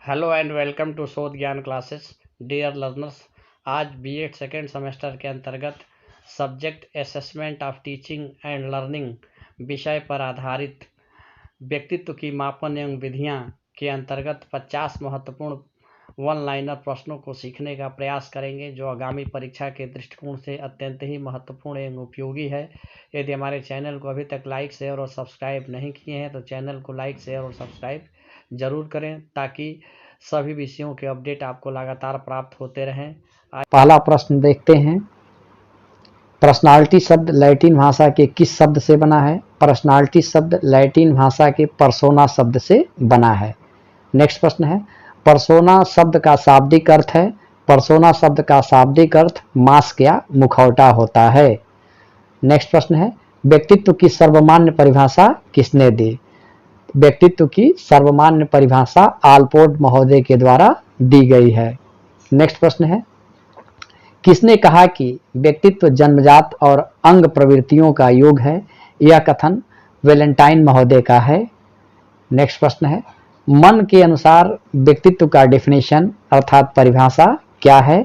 Hello and welcome to शोध ज्ञान classes dear learners. आज बीएड सेकेंड सेमेस्टर के अंतर्गत subject assessment of teaching and learning विषय पर आधारित व्यक्तित्व की मापन एवं विधियां के अंतर्गत 50 महत्वपूर्ण वन लाइनर प्रश्नों को सीखने का प्रयास करेंगे, जो आगामी परीक्षा के दृष्टिकोण से अत्यंत ही महत्वपूर्ण एवं उपयोगी है। यदि हमारे चैनल को अभी तक लाइक, शेयर और सब्सक्राइब नहीं किए हैं तो चैनल को लाइक, शेयर और सब्सक्राइब जरूर करें, ताकि सभी विषयों के अपडेट आपको लगातार प्राप्त होते रहें। पहला प्रश्न देखते हैं। पर्सनालिटी शब्द लैटिन भाषा के किस शब्द से बना है? पर्सनालिटी शब्द लैटिन भाषा के पर्सोना शब्द से बना है। नेक्स्ट प्रश्न है, पर्सोना शब्द का शाब्दिक अर्थ है। पर्सोना शब्द का शाब्दिक अर्थ मास्क या मुखौटा होता है। नेक्स्ट प्रश्न है, व्यक्तित्व की सर्वमान्य परिभाषा किसने दी? व्यक्तित्व की सर्वमान्य परिभाषा आलपोर्ट महोदय के द्वारा दी गई है। नेक्स्ट प्रश्न है, किसने कहा कि व्यक्तित्व जन्मजात और अंग प्रवृत्तियों का योग है? यह कथन वैलेंटाइन महोदय का है। नेक्स्ट प्रश्न है, मन के अनुसार व्यक्तित्व का डेफिनेशन अर्थात परिभाषा क्या है?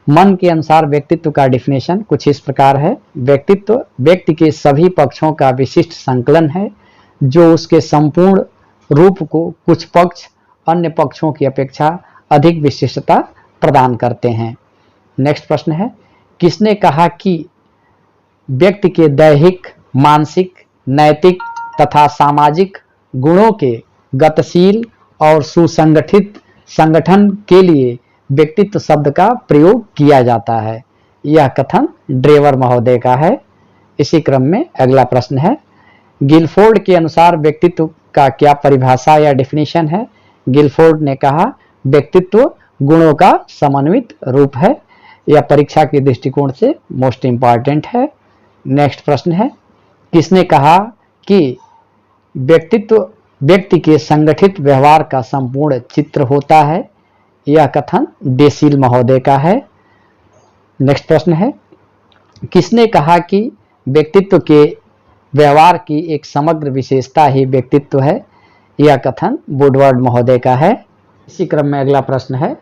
मन के अनुसार व्यक्तित्व का डेफिनेशन कुछ इस प्रकार है। व्यक्तित्व व्यक्ति के सभी पक्षों का विशिष्ट संकलन है, जो उसके संपूर्ण रूप को कुछ पक्ष अन्य पक्षों की अपेक्षा अधिक विशिष्टता प्रदान करते हैं। नेक्स्ट प्रश्न है, किसने कहा कि व्यक्ति के दैहिक, मानसिक, नैतिक तथा सामाजिक गुणों के गतिशील और सुसंगठित संगठन के लिए व्यक्तित्व शब्द का प्रयोग किया जाता है? यह कथन ड्रेवर महोदय का है। इसी क्रम में अगला प्रश्न है, गिलफोर्ड के अनुसार व्यक्तित्व का क्या परिभाषा या डेफिनेशन है? गिलफोर्ड ने कहा, व्यक्तित्व गुणों का समन्वित रूप है। यह परीक्षा के दृष्टिकोण से मोस्ट इंपॉर्टेंट है। नेक्स्ट प्रश्न है, किसने कहा कि व्यक्तित्व व्यक्ति के संगठित व्यवहार का संपूर्ण चित्र होता है? यह कथन डेसील महोदय का है। नेक्स्ट प्रश्न है, किसने कहा कि व्यक्तित्व के व्यवहार की एक समग्र विशेषता ही व्यक्तित्व है? यह कथन वुडवर्ड महोदय का है। इसी क्रम में अगला प्रश्न है,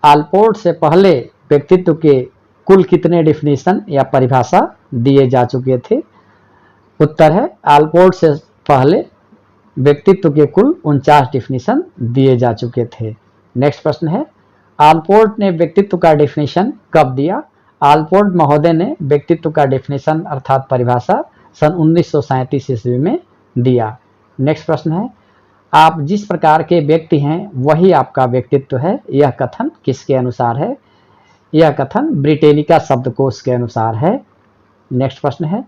आलपोर्ट से पहले व्यक्तित्व के कुल कितने डेफिनेशन या परिभाषा दिए जा चुके थे? उत्तर है, आलपोर्ट से पहले व्यक्तित्व के कुल 49 डेफिनेशन दिए जा चुके थे। नेक्स्ट प्रश्न है, आलपोर्ट ने व्यक्तित्व का डेफिनेशन कब दिया? आलपोर्ट महोदय ने व्यक्तित्व का डेफिनेशन अर्थात परिभाषा सन 1937 ईस्वी में दिया। नेक्स्ट प्रश्न है, आप जिस प्रकार के व्यक्ति हैं वही आपका व्यक्तित्व है। यह कथन किसके अनुसार है? यह कथन ब्रिटेनिका शब्दकोश के अनुसार है। नेक्स्ट प्रश्न है,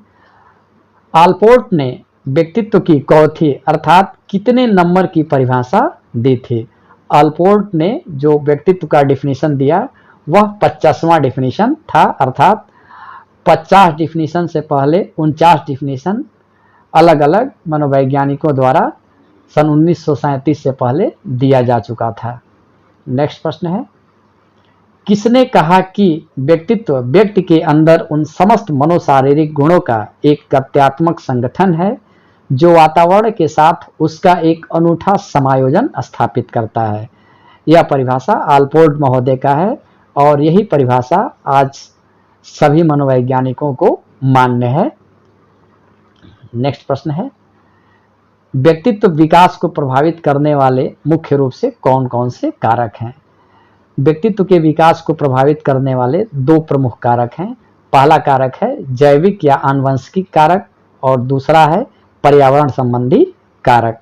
आलपोर्ट ने व्यक्तित्व की चौथी अर्थात कितने नंबर की परिभाषा दी थी? आलपोर्ट ने जो व्यक्तित्व का डेफिनेशन दिया वह 50वां डेफिनेशन था, अर्थात 50 डेफिनेशन से पहले 49 डेफिनेशन अलग अलग मनोवैज्ञानिकों द्वारा सन 1937 से पहले दिया जा चुका था। नेक्स्ट प्रश्न है, किसने कहा कि व्यक्तित्व व्यक्ति के अंदर उन समस्त मनोशारीरिक गुणों का एक तथ्यात्मक संगठन है, जो वातावरण के साथ उसका एक अनूठा समायोजन स्थापित करता है? यह परिभाषा आलपोर्ट महोदय का है और यही परिभाषा आज सभी मनोवैज्ञानिकों को मान्य है। नेक्स्ट प्रश्न है, व्यक्तित्व विकास को प्रभावित करने वाले मुख्य रूप से कौन कौन से कारक हैं? व्यक्तित्व के विकास को प्रभावित करने वाले दो प्रमुख कारक हैं। पहला कारक है जैविक या आनुवंशिक कारक और दूसरा है पर्यावरण संबंधी कारक।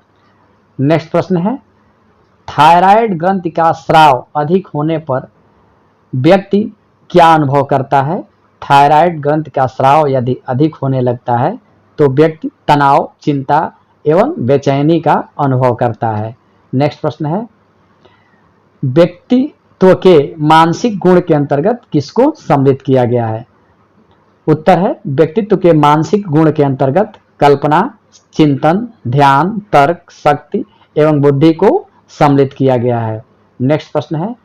नेक्स्ट प्रश्न है, थायराइड ग्रंथि का स्राव अधिक होने पर व्यक्ति क्या अनुभव करता है? थायराइड ग्रंथि का स्राव यदि अधिक होने लगता है तो व्यक्ति तनाव, चिंता एवं बेचैनी का अनुभव करता है। नेक्स्ट प्रश्न है, व्यक्तित्व के मानसिक गुण के अंतर्गत किसको सम्मिलित किया गया है? उत्तर है, व्यक्तित्व के मानसिक गुण के अंतर्गत कल्पना, चिंतन, ध्यान, तर्क, शक्ति एवं बुद्धि को सम्मिलित किया गया है। नेक्स्ट प्रश्न है,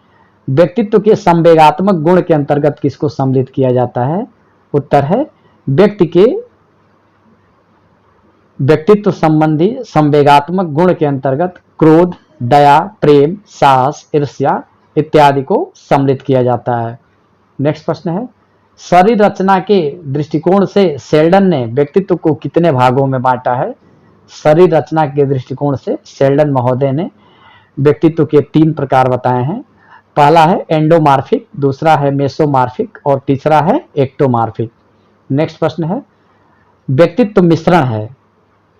व्यक्तित्व के संवेगात्मक गुण के अंतर्गत किसको सम्मिलित किया जाता है? उत्तर है, व्यक्ति के व्यक्तित्व संबंधी संवेगात्मक गुण के अंतर्गत क्रोध, दया, प्रेम, साहस, ईर्ष्या इत्यादि को सम्मिलित किया जाता है। नेक्स्ट प्रश्न है, शरीर रचना के दृष्टिकोण से शेल्डन ने व्यक्तित्व को कितने भागों में बांटा है? शरीर रचना के दृष्टिकोण से शेल्डन महोदय ने व्यक्तित्व के 3 प्रकार बताए हैं। पहला है एंडोमार्फिक, दूसरा है मेसोमार्फिक और तीसरा है एक्टोमार्फिक। नेक्स्ट प्रश्न है, व्यक्तित्व मिश्रण है।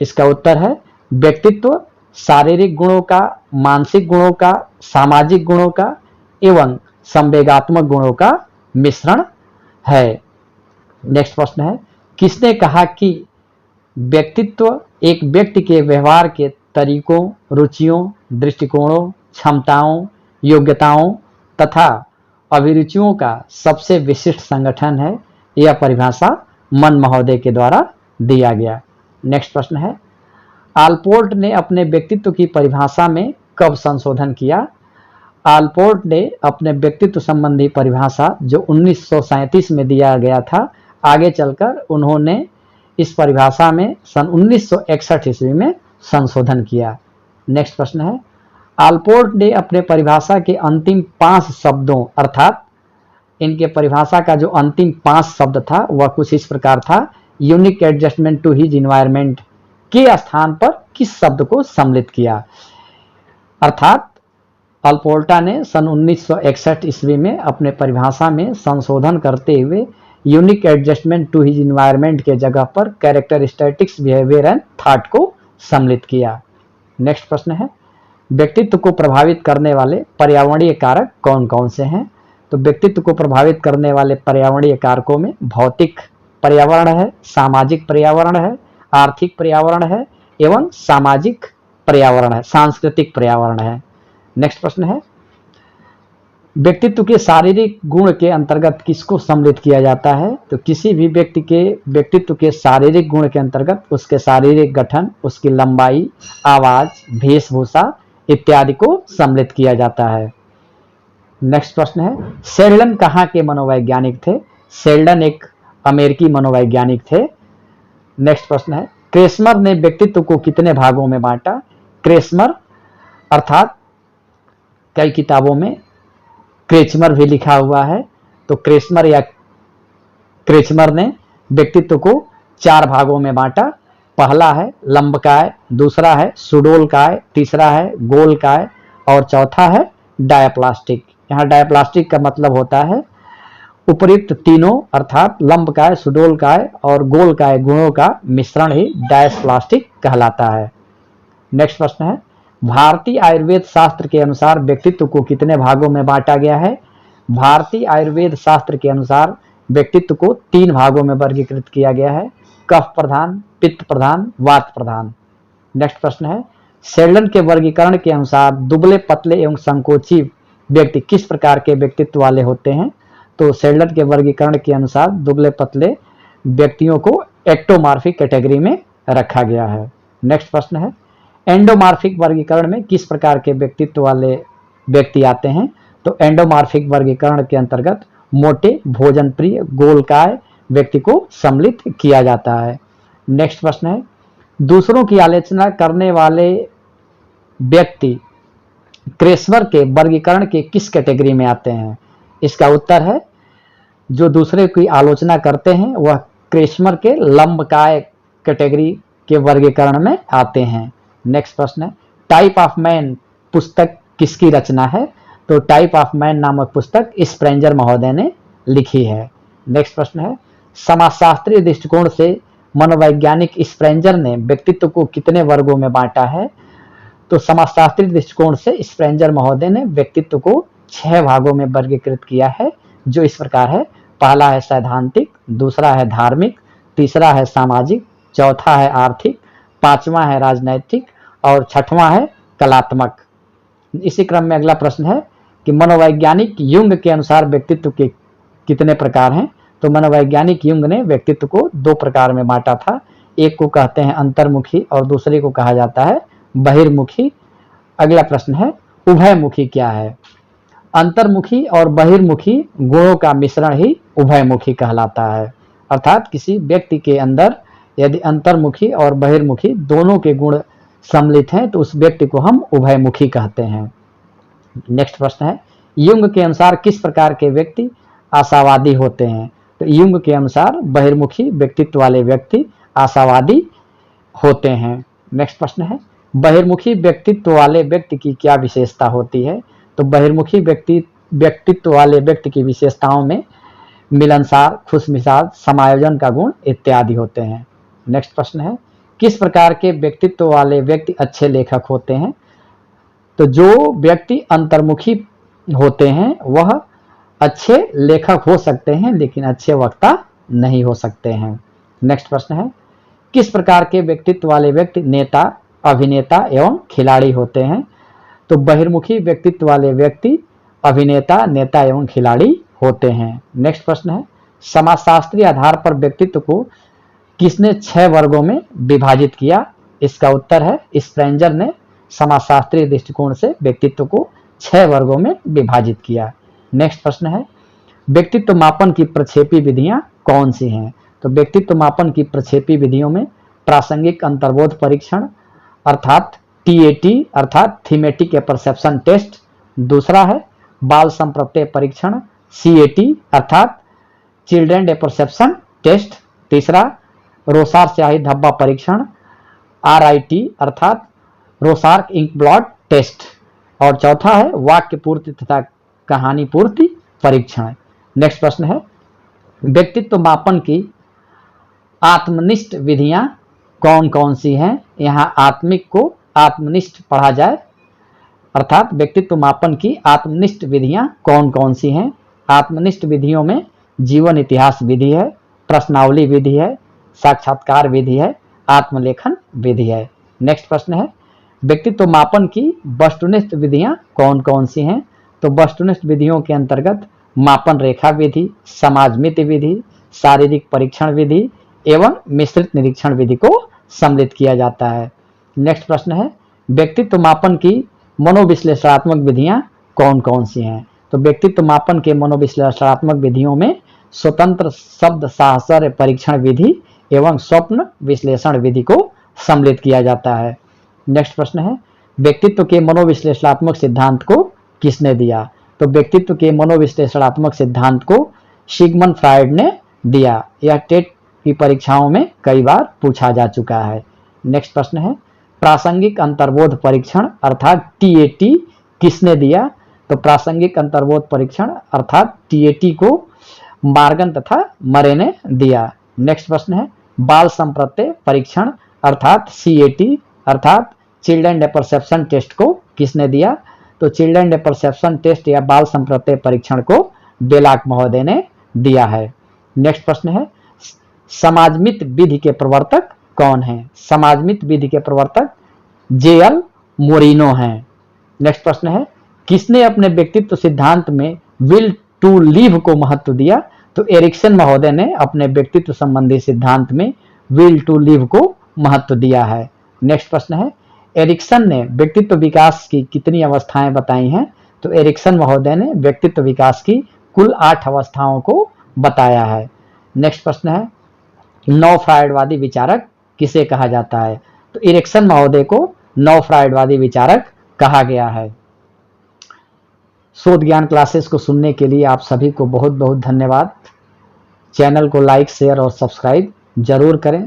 इसका उत्तर है व्यक्तित्व शारीरिक गुणों का, मानसिक गुणों का, सामाजिक गुणों का एवं संवेगात्मक गुणों का मिश्रण है। नेक्स्ट प्रश्न है, किसने कहा कि व्यक्तित्व एक व्यक्ति के व्यवहार के तरीकों, रुचियों, दृष्टिकोणों, क्षमताओं, योग्यताओं तथा अभिरुचियों का सबसे विशिष्ट संगठन है? यह परिभाषा मन महोदय के द्वारा दिया गया। नेक्स्ट प्रश्न है, आलपोर्ट ने अपने व्यक्तित्व की परिभाषा में कब संशोधन किया? आलपोर्ट ने अपने व्यक्तित्व संबंधी परिभाषा जो 1937 में दिया गया था, आगे चलकर उन्होंने इस परिभाषा में सन 1961 ईस्वी में संशोधन किया। नेक्स्ट प्रश्न है, आलपोर्ट ने अपने परिभाषा के अंतिम 5 शब्दों अर्थात इनके परिभाषा का जो अंतिम 5 शब्द था वह कुछ इस प्रकार था, unique adjustment to his environment के स्थान पर किस शब्द को सम्मिलित किया? अर्थात अल्पोर्टा ने सन 1961 ईस्वी में अपने परिभाषा में संशोधन करते हुए unique adjustment to his environment के जगह पर कैरेक्टरिस्टिक्स, बिहेवियर एंड थॉट को सम्मिलित किया। नेक्स्ट प्रश्न है, व्यक्तित्व को प्रभावित करने वाले पर्यावरणीय कारक कौन कौन से हैं? तो व्यक्तित्व को प्रभावित करने वाले पर्यावरणीय कारकों में भौतिक पर्यावरण है, सामाजिक पर्यावरण है, आर्थिक पर्यावरण है एवं सामाजिक पर्यावरण है, सांस्कृतिक पर्यावरण है। नेक्स्ट प्रश्न है, व्यक्तित्व के शारीरिक गुण के अंतर्गत किसको सम्मिलित किया जाता है? तो किसी भी व्यक्ति के व्यक्तित्व के शारीरिक गुण के अंतर्गत उसके शारीरिक गठन, उसकी लंबाई, आवाज, वेशभूषा इत्यादि को सम्मिलित किया जाता है। नेक्स्ट प्रश्न है, शेल्डन कहाँ के मनोवैज्ञानिक थे? शेल्डन एक अमेरिकी मनोवैज्ञानिक थे। नेक्स्ट प्रश्न है, क्रेस्मर ने व्यक्तित्व को कितने भागों में बांटा? क्रेस्मर अर्थात कई किताबों में क्रेचमर भी लिखा हुआ है, तो क्रेस्मर या क्रेचमर ने व्यक्तित्व को 4 भागों में बांटा। पहला है लंबकाय, दूसरा है सुडोलकाय, तीसरा है गोलकाय और चौथा है डायप्लास्टिक। यहाँ डायप्लास्टिक का मतलब होता है उपयुक्त तीनों अर्थात लंबकाय, सुडोलकाय और गोलकाय गुणों का मिश्रण ही डायप्लास्टिक कहलाता है। नेक्स्ट प्रश्न है, भारतीय आयुर्वेद शास्त्र के अनुसार व्यक्तित्व को कितने भागों में बांटा गया है? भारतीय आयुर्वेद शास्त्र के अनुसार व्यक्तित्व को 3 भागों में वर्गीकृत किया गया है, कफ प्रधान, पित्त प्रधान, वात प्रधान। नेक्स्ट प्रश्न है, शेल्डन के वर्गीकरण के अनुसार दुबले, पतले एवं संकोची व्यक्ति किस प्रकार के व्यक्तित्व वाले होते हैं? तो शेल्डन के वर्गीकरण के अनुसार दुबले पतले व्यक्तियों को एक्टोमार्फिक कैटेगरी में रखा गया है। नेक्स्ट प्रश्न है, एंडोमार्फिक वर्गीकरण में किस प्रकार के व्यक्तित्व वाले व्यक्ति आते हैं? तो एंडोमार्फिक वर्गीकरण के अंतर्गत मोटे, भोजन प्रिय, गोलकाय व्यक्ति को सम्मिलित किया जाता है। नेक्स्ट प्रश्न है, दूसरों की आलोचना करने वाले व्यक्ति क्रेस्मर के वर्गीकरण के किस कैटेगरी में आते हैं? इसका उत्तर है जो दूसरे की आलोचना करते हैं वह क्रेस्मर के लंबकाय कैटेगरी के वर्गीकरण में आते हैं। नेक्स्ट प्रश्न है, टाइप ऑफ मैन पुस्तक किसकी रचना है? तो टाइप ऑफ मैन नामक पुस्तक स्प्रेंजर महोदय ने लिखी है। नेक्स्ट प्रश्न है, समाजशास्त्रीय दृष्टिकोण से मनोवैज्ञानिक स्प्रेंजर ने व्यक्तित्व को कितने वर्गों में बांटा है? तो समाजशास्त्रीय दृष्टिकोण से स्प्रेंजर महोदय ने व्यक्तित्व को 6 भागों में वर्गीकृत किया है, जो इस प्रकार है। पहला है सैद्धांतिक, दूसरा है धार्मिक, तीसरा है सामाजिक, चौथा है आर्थिक, 5वां है राजनैतिक और 6वां है कलात्मक। इसी क्रम में अगला प्रश्न है कि मनोवैज्ञानिक युंग के अनुसार व्यक्तित्व के कितने प्रकार हैं? तो मनोवैज्ञानिक युंग ने व्यक्तित्व को 2 प्रकार में बांटा था, एक को कहते हैं अंतर्मुखी और दूसरे को कहा जाता है बहिर्मुखी। अगला प्रश्न है, उभयमुखी क्या है? अंतर्मुखी और बहिर्मुखी गुणों का मिश्रण ही उभयमुखी कहलाता है। अर्थात किसी व्यक्ति के अंदर यदि अंतर्मुखी और बहिर्मुखी दोनों के गुण सम्मिलित हैं तो उस व्यक्ति को हम उभयमुखी कहते हैं। नेक्स्ट प्रश्न है, युंग के अनुसार किस प्रकार के व्यक्ति आशावादी होते हैं? तो युंग के अनुसार बहिर्मुखी व्यक्तित्व वाले व्यक्ति आशावादी होते हैं। नेक्स्ट प्रश्न है, बहिर्मुखी व्यक्तित्व वाले व्यक्ति की क्या विशेषता होती है? तो बहिर्मुखी व्यक्तित्व वाले व्यक्ति की विशेषताओं में मिलनसार, खुशमिजाज, समायोजन का गुण इत्यादि होते हैं। नेक्स्ट प्रश्न है, किस प्रकार के व्यक्तित्व वाले व्यक्ति अच्छे लेखक होते हैं? तो जो व्यक्ति अंतर्मुखी होते हैं वह अच्छे लेखक हो सकते हैं लेकिन अच्छे वक्ता नहीं हो सकते हैं। नेक्स्ट प्रश्न है, किस प्रकार के व्यक्तित्व वाले व्यक्ति नेता, अभिनेता एवं खिलाड़ी होते हैं? तो बहिर्मुखी व्यक्तित्व वाले व्यक्ति अभिनेता, नेता एवं खिलाड़ी होते हैं। नेक्स्ट प्रश्न है, समाजशास्त्रीय आधार पर व्यक्तित्व को किसने 6 वर्गों में विभाजित किया? इसका उत्तर है स्प्रेंजर ने समाजशास्त्रीय दृष्टिकोण से व्यक्तित्व को 6 वर्गों में विभाजित किया। नेक्स्ट प्रश्न है, व्यक्तित्व मापन की प्रक्षेपी विधियां कौन सी हैं? तो व्यक्तित्व मापन की प्रक्षेपी विधियों में प्रासंगिक अंतर्बोध परीक्षण अर्थात TAT अर्थात थीमेटिक परसेप्शन टेस्ट, दूसरा है बाल संप्रत्यय परीक्षण CAT अर्थात चिल्ड्रन परसेप्शन टेस्ट, तीसरा रोसार स्याही धब्बा परीक्षण RIT अर्थात रोसार्क इंक ब्लॉट टेस्ट, और चौथा है वाक्य पूर्ति तथा कहानी पूर्ति परीक्षण। नेक्स्ट प्रश्न है, व्यक्तित्व मापन की आत्मनिष्ठ विधियां कौन कौन सी हैं? यहाँ आत्मिक को आत्मनिष्ठ पढ़ा जाए अर्थात व्यक्तित्व मापन की आत्मनिष्ठ विधियां कौन कौन सी हैं? आत्मनिष्ठ विधियों में जीवन इतिहास विधि है, प्रश्नावली विधि है, साक्षात्कार विधि है, आत्मलेखन विधि है। नेक्स्ट प्रश्न है, व्यक्तित्व मापन की वस्तुनिष्ठ विधियां कौन कौन सी हैं? तो वस्तुनिष्ठ विधियों के अंतर्गत मापन रेखा विधि, समाजमिति विधि, शारीरिक परीक्षण विधि एवं मिश्रित निरीक्षण विधि को सम्मिलित किया जाता है। नेक्स्ट प्रश्न है, व्यक्तित्व मापन की मनोविश्लेषणात्मक विधियां कौन कौन सी हैं? तो व्यक्तित्व मापन के मनोविश्लेषणात्मक विधियों में स्वतंत्र शब्द साहचर्य परीक्षण विधि एवं स्वप्न विश्लेषण विधि को सम्मिलित किया जाता है। नेक्स्ट प्रश्न है, व्यक्तित्व के मनोविश्लेषणात्मक सिद्धांत को किसने दिया? तो व्यक्तित्व के मनोविश्लेषणात्मक सिद्धांत को सिगमंड फ्रायड ने दिया। यह टेट की परीक्षाओं में कई बार पूछा जा चुका है। नेक्स्ट प्रश्न है, प्रासंगिक अंतर्बोध परीक्षण अर्थात TAT किसने दिया? तो प्रासंगिक अंतर्बोध परीक्षण अर्थात TAT को मार्गन तथा मरे ने दिया। नेक्स्ट प्रश्न है, बाल संप्रत्यय परीक्षण अर्थात CAT अर्थात चिल्ड्रन परसेप्शन टेस्ट को किसने दिया? तो चिल्ड्रन परसेप्शन टेस्ट या बाल संप्रत्यय परीक्षण को बेलाक महोदय ने दिया है। नेक्स्ट प्रश्न है, समाजमित विधि के प्रवर्तक कौन है? समाजमित विधि के प्रवर्तक JL मोरिनो हैं। नेक्स्ट प्रश्न है, किसने अपने व्यक्तित्व सिद्धांत में विल टू लिव को महत्व दिया? तो एरिक्सन महोदय ने अपने व्यक्तित्व संबंधी सिद्धांत में विल टू लिव को महत्व दिया है। नेक्स्ट प्रश्न है, एरिक्सन ने व्यक्तित्व विकास की कितनी अवस्थाएं बताई हैं? तो एरिक्सन महोदय ने व्यक्तित्व विकास की कुल 8 अवस्थाओं को बताया है। नेक्स्ट प्रश्न है, नव फ्रायडवादी विचारक किसे कहा जाता है? तो एरिक्सन महोदय को नव फ्रायडवादी विचारक कहा गया है। शोध ज्ञान क्लासेस को सुनने के लिए आप सभी को बहुत बहुत धन्यवाद। चैनल को लाइक, शेयर और सब्सक्राइब जरूर करें।